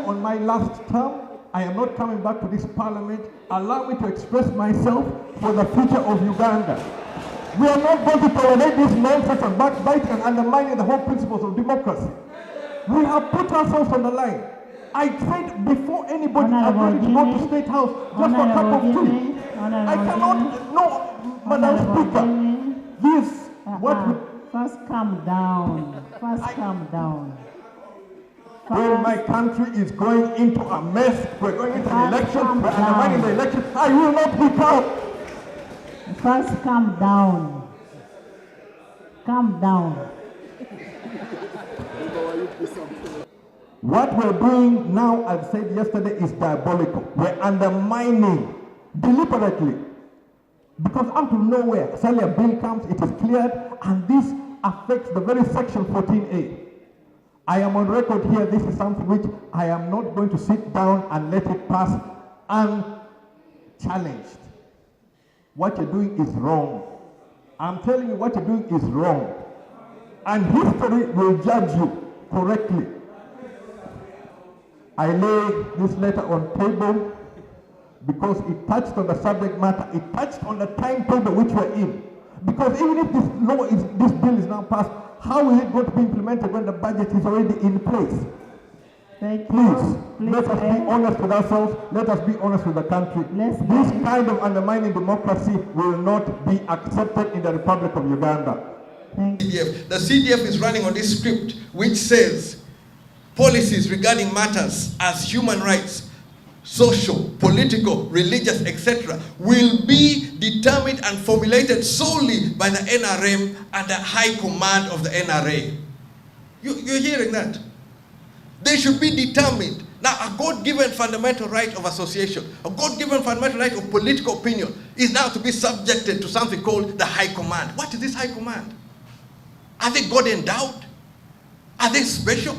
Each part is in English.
on my last term. I am not coming back to this parliament. Allow me to express myself for the future of Uganda. We are not going to tolerate this nonsense and backbiting and undermining the whole principles of democracy. We have put ourselves on the line. I said before anybody agreed to go to State House just for a cup of tea. I cannot, no, Madam Speaker. Yes, First calm down. First calm down. When my country is going into a mess, we're going into an election, we're undermining the election, I will not be calm. First calm down. Calm down. What we're doing now, I've said yesterday, is diabolical. We're undermining deliberately. Because out of nowhere, suddenly a bill comes, it is cleared, and this affects the very section 14A. I am on record here, this is something which I am not going to sit down and let it pass unchallenged. What you're doing is wrong. I'm telling you, what you're doing is wrong. And history will judge you correctly. I lay this letter on table because it touched on the subject matter, it touched on the timetable which we're in. Because even if this bill is now passed, how is it going to be implemented when the budget is already in place? Thank you. Please, let us be honest with ourselves, let us be honest with the country. This kind of undermining democracy will not be accepted in the Republic of Uganda. Thank you. The CDF is running on this script which says policies regarding matters as human rights, social, political, religious, etc. will be determined and formulated solely by the NRM and the high command of the NRA. You're hearing that? They should be determined. Now, a God-given fundamental right of association, a God-given fundamental right of political opinion is now to be subjected to something called the high command. What is this high command? Are they God-endowed? Are they special?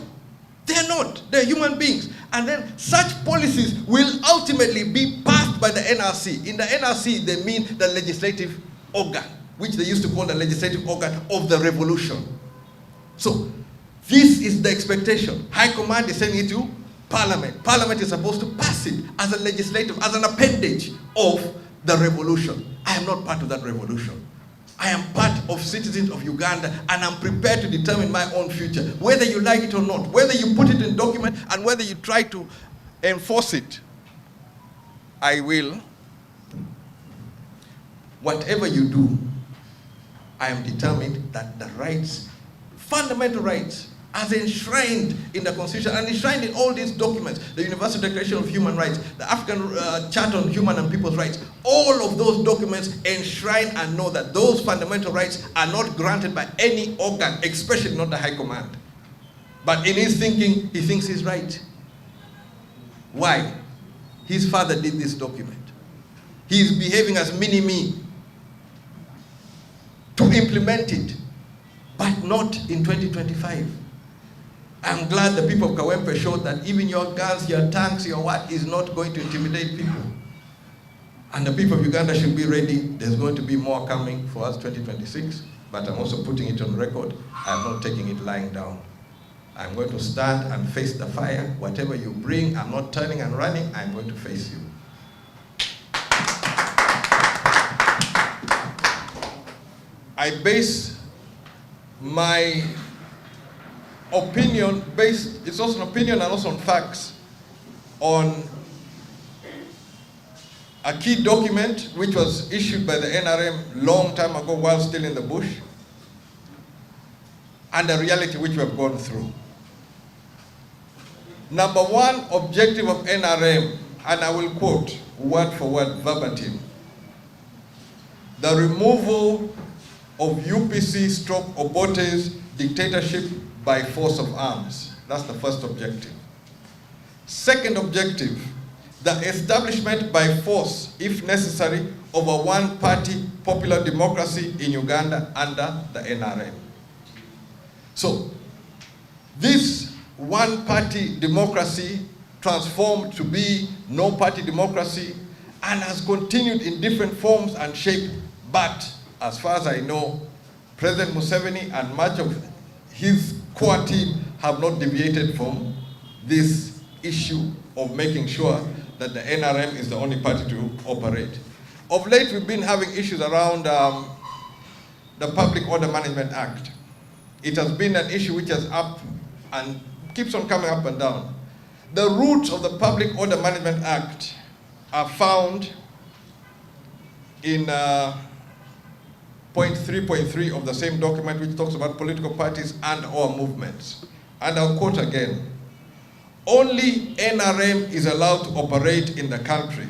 They're not. They're human beings. And then such policies will ultimately be passed by the NRC. In the NRC, they mean the legislative organ, which they used to call the legislative organ of the revolution. So, this is the expectation. High Command is sending it to Parliament. Parliament is supposed to pass it as a legislative, as an appendage of the revolution. I am not part of that revolution. I am part of citizens of Uganda, and I'm prepared to determine my own future, whether you like it or not, whether you put it in document and whether you try to enforce it. I will. Whatever you do, I am determined that the rights, fundamental rights, as enshrined in the Constitution and enshrined in all these documents, the Universal Declaration of Human Rights, the African Charter on Human and People's Rights, all of those documents enshrine and know that those fundamental rights are not granted by any organ, especially not the High Command. But in his thinking, he thinks he's right. Why? His father did this document. He is behaving as mini-me to implement it, but not in 2025. I'm glad the people of Kawempe showed that even your guns, your tanks, your what is not going to intimidate people. And the people of Uganda should be ready. There's going to be more coming for us 2026, but I'm also putting it on record. I'm not taking it lying down. I'm going to stand and face the fire. Whatever you bring, I'm not turning and running, I'm going to face you. I base my opinion based, it's also an opinion and also on facts, on a key document which was issued by the NRM long time ago while still in the bush, and the reality which we have gone through. Number one objective of NRM, and I will quote word for word verbatim, the removal of UPC/Obote's dictatorship by force of arms. That's the first objective. Second objective, the establishment by force, if necessary, of a one-party popular democracy in Uganda under the NRM. So, this one-party democracy transformed to be no-party democracy and has continued in different forms and shape, but as far as I know, President Museveni and much of his core team have not deviated from this issue of making sure that the NRM is the only party to operate. Of late, we've been having issues around the Public Order Management Act. It has been an issue which is up and keeps on coming up and down. The roots of the Public Order Management Act are found in point 3.3 of the same document, which talks about political parties and/or movements. And I'll quote again: only NRM is allowed to operate in the country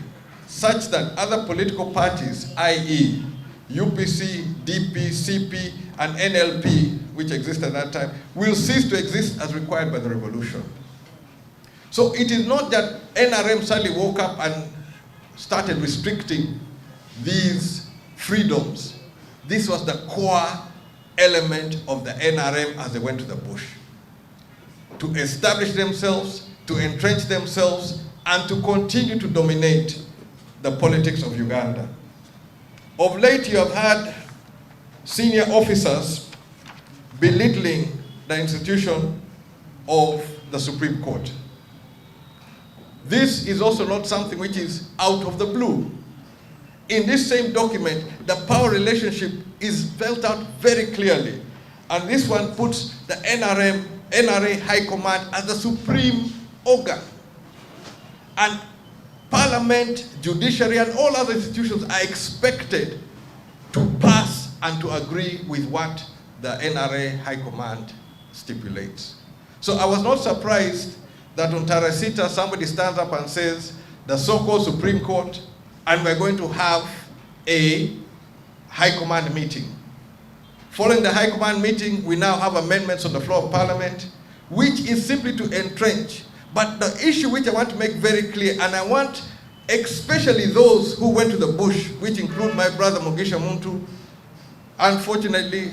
such that other political parties, i.e. UPC, DP, CP, and NLP, which existed at that time, will cease to exist as required by the revolution. So it is not that NRM suddenly woke up and started restricting these freedoms. This was the core element of the NRM as they went to the bush. To establish themselves, to entrench themselves, and to continue to dominate the politics of Uganda. Of late, you have had senior officers belittling the institution of the Supreme Court. This is also not something which is out of the blue. In this same document, the power relationship is spelled out very clearly. And this one puts the NRA High Command as the supreme organ. And Parliament, Judiciary, and all other institutions are expected to pass and to agree with what the NRA High Command stipulates. So I was not surprised that on Tarasita somebody stands up and says the so-called Supreme Court, and we're going to have a High Command meeting. Following the High Command meeting, we now have amendments on the floor of Parliament, which is simply to entrench. But the issue which I want to make very clear, and I want especially those who went to the bush, which include my brother Mugisha Muntu, unfortunately,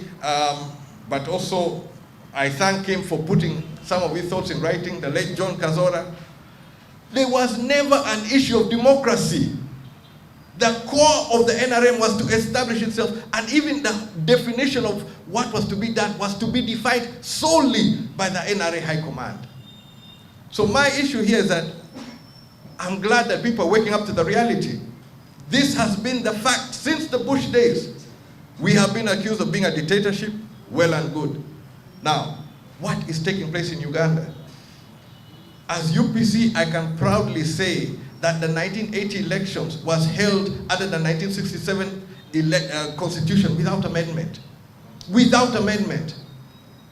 but also I thank him for putting some of his thoughts in writing, the late John Kazora. There was never an issue of democracy. The core of the NRM was to establish itself, and even the definition of what was to be done was to be defined solely by the NRA High Command. So my issue here is that I'm glad that people are waking up to the reality. This has been the fact since the Bush days. We have been accused of being a dictatorship, well and good. Now, what is taking place in Uganda? As UPC, I can proudly say that the 1980 elections was held under the 1967 constitution without amendment. Without amendment.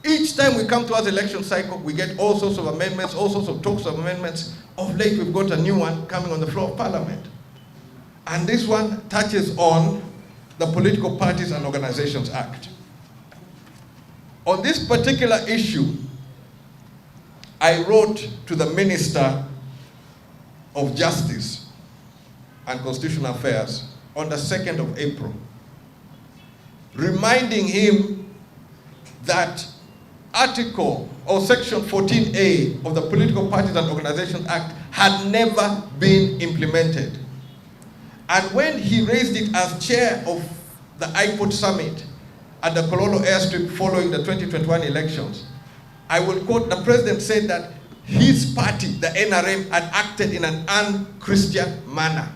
Each time we come to our election cycle, we get all sorts of amendments, all sorts of talks of amendments. Of late, we've got a new one coming on the floor of Parliament. And this one touches on the Political Parties and Organizations Act. On this particular issue, I wrote to the Minister of Justice and Constitutional Affairs on the 2nd of April, reminding him that Article or Section 14A of the Political Parties and Organizations Act had never been implemented. And when he raised it as chair of the IPOD Summit at the Kololo Airstrip following the 2021 elections, I will quote, the president said that his party, the NRM, had acted in an un-Christian manner,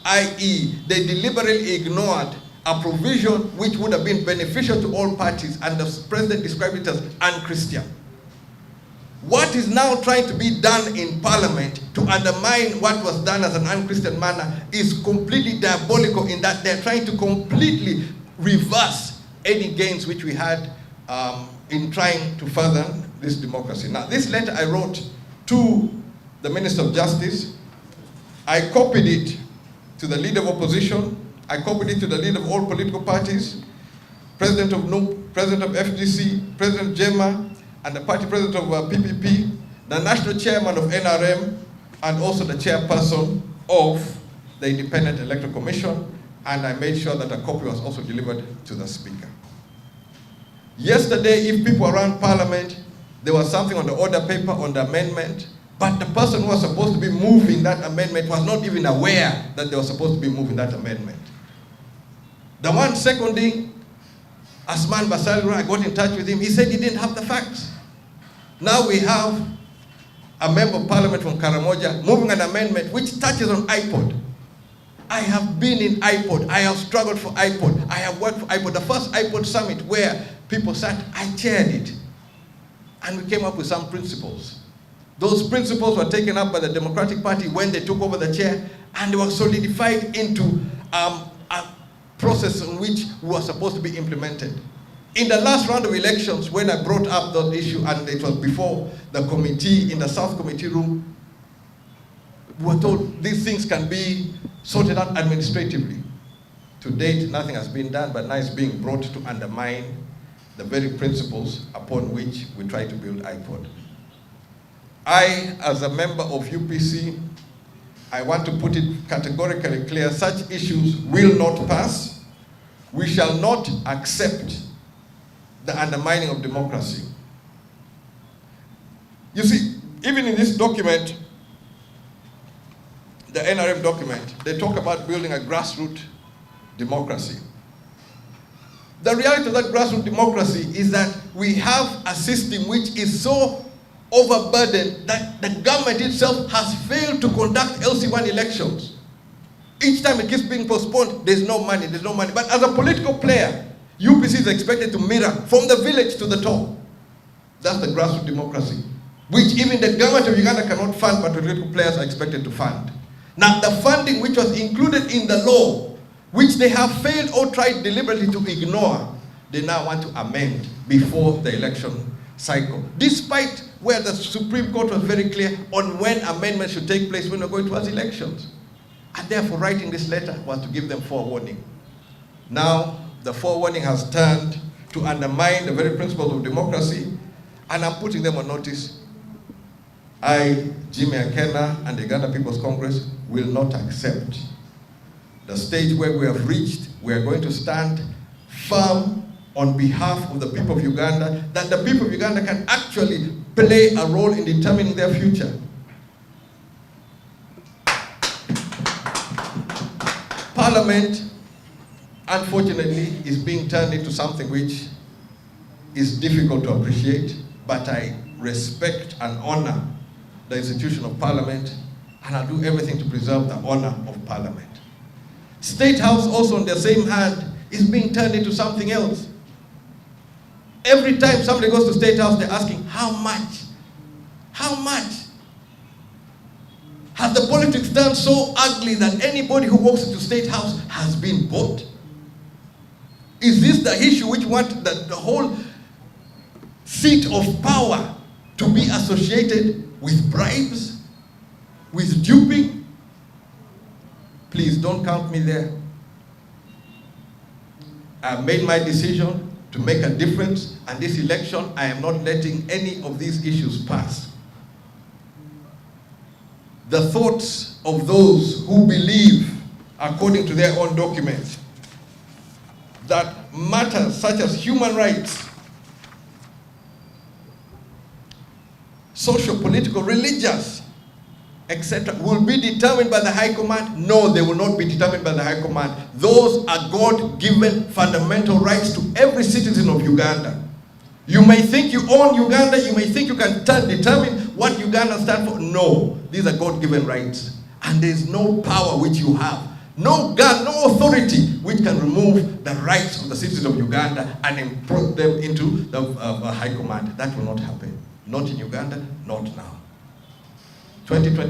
i.e., they deliberately ignored a provision which would have been beneficial to all parties, and the president described it as un-Christian. What is now trying to be done in Parliament to undermine what was done as an un-Christian manner is completely diabolical, in that they're trying to completely reverse any gains which we had in trying to further this democracy. Now, this letter I wrote to the Minister of Justice. I copied it to the leader of opposition. I copied it to the leader of all political parties, President of NUP, President of FGC, President Jema, and the party president of PPP, the national chairman of NRM, and also the chairperson of the Independent Electoral Commission, and I made sure that a copy was also delivered to the Speaker. Yesterday, if people around Parliament, there was something on the order paper on the amendment, but the person who was supposed to be moving that amendment was not even aware that they were supposed to be moving that amendment. The one seconding, Asman Basalira, I got in touch with him, he said he didn't have the facts. Now we have a member of parliament from Karamoja moving an amendment which touches on iPod. I have been in iPod. I have struggled for iPod. I have worked for iPod. The first iPod summit where people sat, I chaired it. And we came up with some principles. Those principles were taken up by the Democratic Party when they took over the chair, and they were solidified into a process in which we were supposed to be implemented. In the last round of elections, when I brought up that issue, and it was before the committee, in the South Committee room, we were told these things can be sorted out administratively. To date, nothing has been done, but now it's being brought to undermine the very principles upon which we try to build iPod. I, as a member of UPC, I want to put it categorically clear, such issues will not pass. We shall not accept the undermining of democracy. You see, even in this document, the NRM document, they talk about building a grassroots democracy. The reality of that grassroots democracy is that we have a system which is so overburdened that the government itself has failed to conduct LC1 elections. Each time it keeps being postponed, there's no money. But as a political player, UPC is expected to mirror from the village to the top. That's the grassroots democracy, which even the government of Uganda cannot fund, but political players are expected to fund. Now, the funding which was included in the law, which they have failed or tried deliberately to ignore, they now want to amend before the election cycle, despite where the Supreme Court was very clear on when amendments should take place when we're going towards elections. And therefore, writing this letter was to give them forewarning. Now, the forewarning has turned to undermine the very principles of democracy, and I'm putting them on notice. I, Jimmy Akena, and the Uganda People's Congress will not accept the stage where we have reached. We are going to stand firm on behalf of the people of Uganda, that the people of Uganda can actually play a role in determining their future. Parliament, unfortunately, is being turned into something which is difficult to appreciate, but I respect and honor the institution of Parliament, and I'll do everything to preserve the honor of Parliament. State House, also on the same hand, is being turned into something else. Every time somebody goes to State House, they're asking, how much? How much? Has the politics turned so ugly that anybody who walks into State House has been bought? Is this the issue which want the whole seat of power to be associated with bribes, with duping? Please don't count me there. I've made my decision to make a difference, and this election, I am not letting any of these issues pass. The thoughts of those who believe, according to their own documents, that matters such as human rights, social, political, religious, etc., will be determined by the High Command. No, they will not be determined by the High Command. Those are God-given fundamental rights to every citizen of Uganda. You may think you own Uganda, you may think you can determine what Uganda stands for. No, these are God-given rights. And there's no power which you have, no God, no authority which can remove the rights of the citizens of Uganda and import them into the High Command. That will not happen. Not in Uganda, not now. 2020.